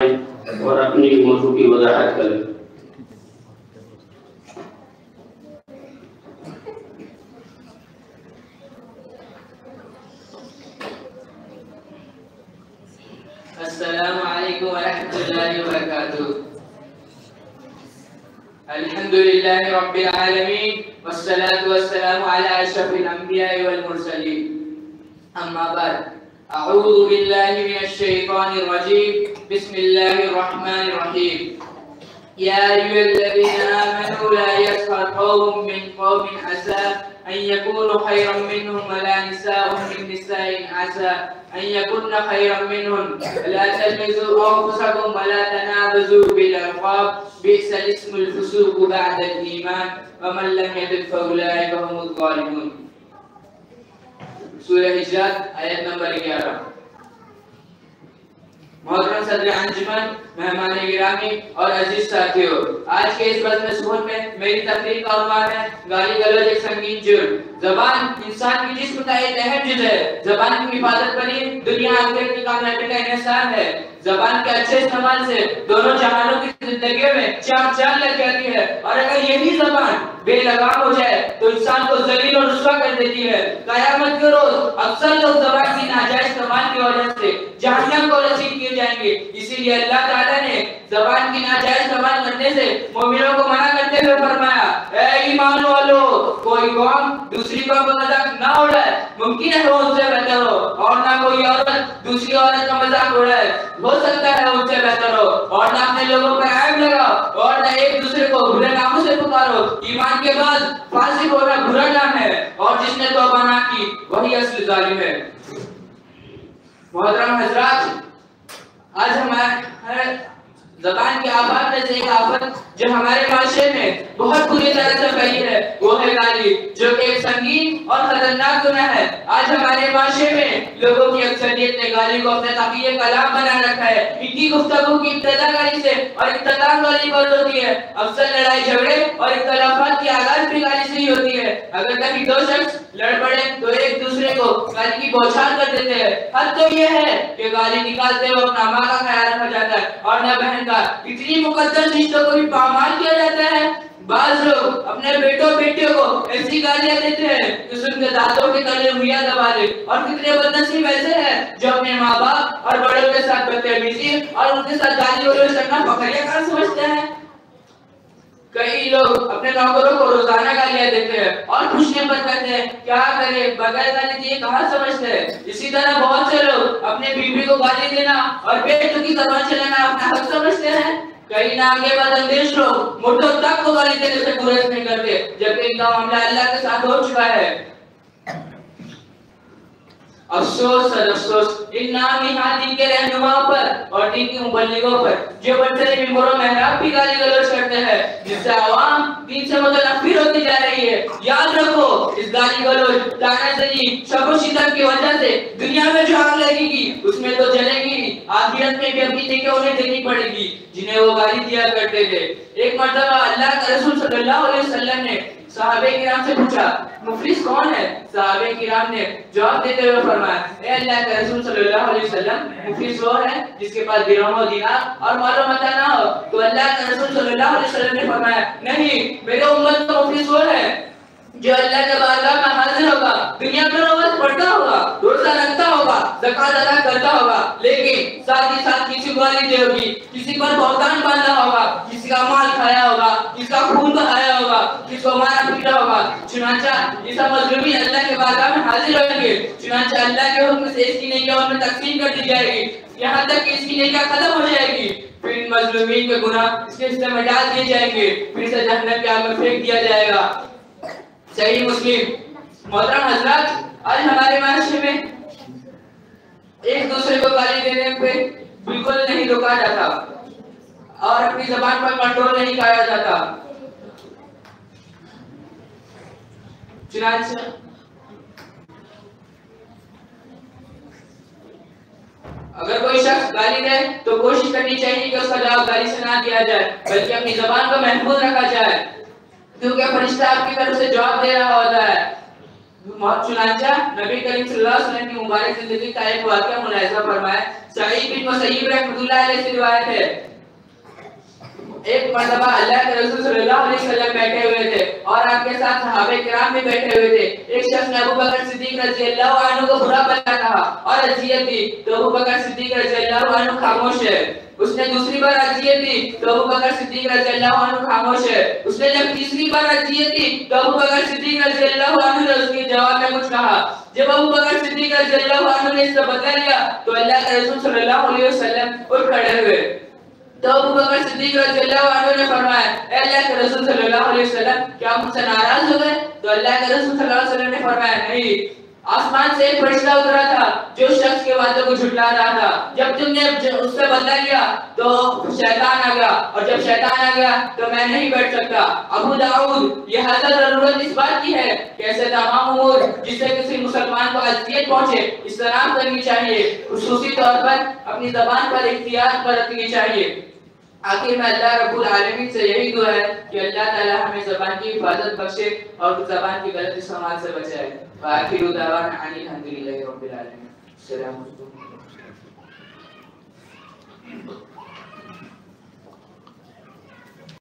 और अपनी मौजू की वजाहत करें। अस्सलामु अलैकुम वरहमतुल्लाहि वबरकातुहू। अल्हम्दुलिल्लाहि रब्बिल आलमीन वस्सलातु वस्सलामु अला अशरफिल अंबिया वल मुरसलीन। अम्मा बाद, अऊज़ु बिल्लाहि मिनश शैतानिर रजीम। बिस्मिल्लाहिर रहमानिर रहीम। या अय्युहल्लज़ीना आमनू ला यस्खर कौमुम मिन कौमिन असा अन यकूनु खैरन मिनहुम वला निसाउन मिन निसाइन असा अन यकुन्ना खैरन मिनहुन ला तलमिज़ू अंफुसकुम वला तनाबज़ू बिल अलक़ाब बि'सल इस्मुल फुसूक़ बअदल ईमान व मन लम यतुब फउलाइका हुमुज़ ज़ालिमून। सूरह हिजरात आयत नंबर 11। मोहतरम सदर अंजुमन, मेहमान गिरामी और अजीज साथियों, आज के इस बज़्म सुबह में मेरी तकरीर का उन्वान है गाली गलौज एक संगीन जुर्म। जबान इंसान की जिस्म का एक अहम जुज़ है। जबान की हिफाजत पर ही दुनिया आखिरत की कामयाबी का इन्हिसार है। जबान के अच्छे इस्तेमाल से दोनों जहानों की जिंदगी में चाल लग जाती है, और अगर यही जबान बेलगाम हो जाए तो इंसान को ज़लील और रुस्वा कर देती है। क़यामत के रोज अक्सर लोग जबान की नाजायज इस्तेमाल की वजह से जहन्नम को नसीब किए जाएंगे। इसीलिए अल्लाह ताला ने जबान की नाजायज इस्तेमाल करने से मोमिनों को मना करते हुए फरमाया, ऐ ईमान वालों, कोई कौम दूसरी कौम का मजाक ना उड़ाए। मुमकिन है वो उनसे बेहतर हो, और ना कोई औरत दूसरी औरत का मजाक उड़ाए। हो सकता है उनसे बेहतर हो, और ना अपने लोगों पर ऐब लगाओ, और ना एक दूसरे को बुरे नामों से पुकारो। ईमान के बाद फासिक होना बुरा नाम है, और जिसने तौबा ना की वही असली जालिम है। मोहतरम हजरात, आज हमारे ज़बान की आफत में से एक आफत जो हमारे माशरे में बहुत बुरी तरह से फैली है वो है गाली, जो कि एक संगीन और खतरनाक गुनाह है। आज हमारे माशरे में लोगों की अक्सरियत ने गाली को अपने तकिए कलाम बना रखा है। इनकी गुफ्तगू की इब्तिदा गाली से और इख्तिताम गाली पर होती है। अक्सर लड़ाई झगड़े और इख्तिलाफात की आगाज भी गाली से ही होती है। अगर कभी दो शख्स लड़ पड़े तो एक दूसरे को गाली की बौछार कर देते हैं। हद तो ये है कि गाली निकालते वक्त ना माँ का ख्याल रखा जाता है और न बहन का। इतनी मुकद्दस रिश्तों को भी पामाल किया जाता है। बाज लोग अपने बेटों बेटियों को ऐसी गालियां देते हैं कि उनके दांतों के तले उंगलियां दबा दे। और कितने बदनसीब ऐसे हैं जो अपने माँ बाप और बड़ों के साथ बदतमीजी और उनके साथ गाली गलौज करना फखरिया काम समझते हैं। कई लोग अपने नौकरों को रोजाना गालियां देते हैं और पूछने पर कहते हैं क्या करें, बगैर गाली दिए कहाँ समझते हैं। इसी तरह बहुत से लोग अपने बीवी को गाली देना और बेतुकी ज़बान चलाना अपना हक समझते हैं। कई नागे बदअंदेश लोग मुर्दों तक को गाली देने से गुरेज नहीं करते, जबकि इनका मामला अल्लाह के साथ हो चुका है। अफसोस और अफसोस इन नाम-निहाद के रहनुमाओं पर और दीन के मुबल्लिगों पर जो बड़े मिंबरों में मेहराब भी गाली गलौज करते हैं, जिससे आवाम दीन से मुतनफ्फिर होती जा रही है। याद रखो, इस गाली गलौज, तानाज़नी, शब शिदत की वजह से दुनिया में जो आग लगेगी उसमें तो जलेगी, आखिरत में भी अपनी नेकी उन्हें देनी पड़ेगी जिन्हें वो गाली दिया करते थे। एक मर्तबा अल्लाह के रसूल सल्लल्लाहु अलैहि वसल्लम ने सहाबे किराम से पूछा, मुफलिस कौन है? सहाबे किराम ने जवाब देते हुए फरमाया, ए अल्लाह के रसूल सल्लल्लाहु अलैहि वसल्लम, मुफलिस वो है जिसके पास दिरहम दिनार और मालो मता ना हो। तो अल्लाह के रसूल सल्लल्लाहु अलैहि वसल्लम ने फरमाया, नहीं, मेरे उम्मत का मुफलिस वो है जो अल्लाह के बारगाह में हाजिर होगा, दुनिया में नमाज पढ़ता होगा, रोजा रखता होगा, ज़कात अदा करता होगा, लेकिन साथ ही साथ किसी को गाली दी होगी, किसी पर बहतान बांधा होगा, किसी का माल खाया होगा, किसका खून बहाया होगा, किसको मारा पीटा होगा। चुनांचा ये सब मजलूमी अल्लाह के बारगाह में हाजिर होंगे। चुनांचा अल्लाह के हुक्म से इसकी नेकियां उनमें तकसीम कर दी जाएगी, यहाँ तक कि इसकी नेकियां खत्म हो जाएगी। फिर इन मजलूमीन के गुनाह इसके हिस्से में डाल दिए जाएंगे, फिर इसे जहन्नम की आग में फेंक दिया जाएगा। सही मुस्लिम। मोहतरम हजरात, आज हमारे माशरे में एक दूसरे को गाली देने पे बिल्कुल नहीं रोका जाता और अपनी जबान पर कंट्रोल नहीं किया जाता। चुनांचे अगर कोई शख्स गाली दे तो कोशिश करनी चाहिए कि उसका जवाब गाली से ना दिया जाए, बल्कि अपनी जबान को महफूज रखा जाए, क्योंकि फरिश्ता आपकी तरफ से जवाब दे रहा होता है। चुनांचा नबी करीम सल्लल्लाहु अलैहि वसल्लम की मुबारक जिंदगी का एक वाक़या मुलाहिजा फरमाए। सईद बिन मुसय्यिब रहमतुल्लाह अलैहि से रिवायत है, एक मर्तबा अल्लाह के रसूल सल्लल्लाहु अलैहि वसल्लम बैठे हुए थे और आपके साथ सहाबे किराम भी बैठे हुए थे। एक शख्स ने अबू बकर सिद्दीक रज़ियल्लाहु अन्हु को बुरा भला कहा और अज़ियत दी, तो अबू बकर सिद्दीक रज़ियल्लाहु अन्हु खामोश है। उसने दूसरी बार अज़ियत दी तो अबू बकर सिद्दीक रज़ियल्लाहु अन्हु खामोश है। उसने जब तीसरी बार अज़ियत दी तो अबू बकर सिद्दीक रज़ियल्लाहु अन्हु ने उसके जवाब में कुछ कहा। जब अबू बकर सिद्दीक रज़ियल्लाहु अन्हु ने इसका बदला लिया तो अल्लाह के रसूल सल्लल्लाहु अलैहि वसल्लम उठ खड़े हुए। तो अबू बकर सिद्दीक रज़ियल्लाहु अन्हु ने फरमाया, ए अल्लाह के रसूल सल्लल्लाहु अलैहि वसल्लम, क्या मुझसे नाराज हो गए? तो अल्लाह के रसूल सल्लल्लाहु अलैहि वसल्लम ने फरमाया, नहीं, आसमान से एक फरिश्ता उतरा था जो शख्स के वादों को झुठला रहा था। जब तुमने उससे बदला लिया तो शैतान आ गया, और जब शैतान आ गया तो मैं नहीं बैठ सकता। अबू दाऊद, ये हज़रत जरूरत इस बात की है कि ऐसे तमाम उमूर जिससे किसी मुसलमान को अज़ियत पहुंचे इस्तेमाल करनी चाहिए, खुसूसी तौर पर अपनी ज़बान पर इख्तियार बरतनी चाहिए। आखिर में अल्लाह रब्बुल आलमीन से यही दुआ है कि अल्लाह ताला हमें ज़बान की हिफाजत बख्शे और ज़बान की गलत इस्तेमाल से बचाए। आखिर दावाना अनिल हम्दुलिल्लाहि रब्बिल आलमीन।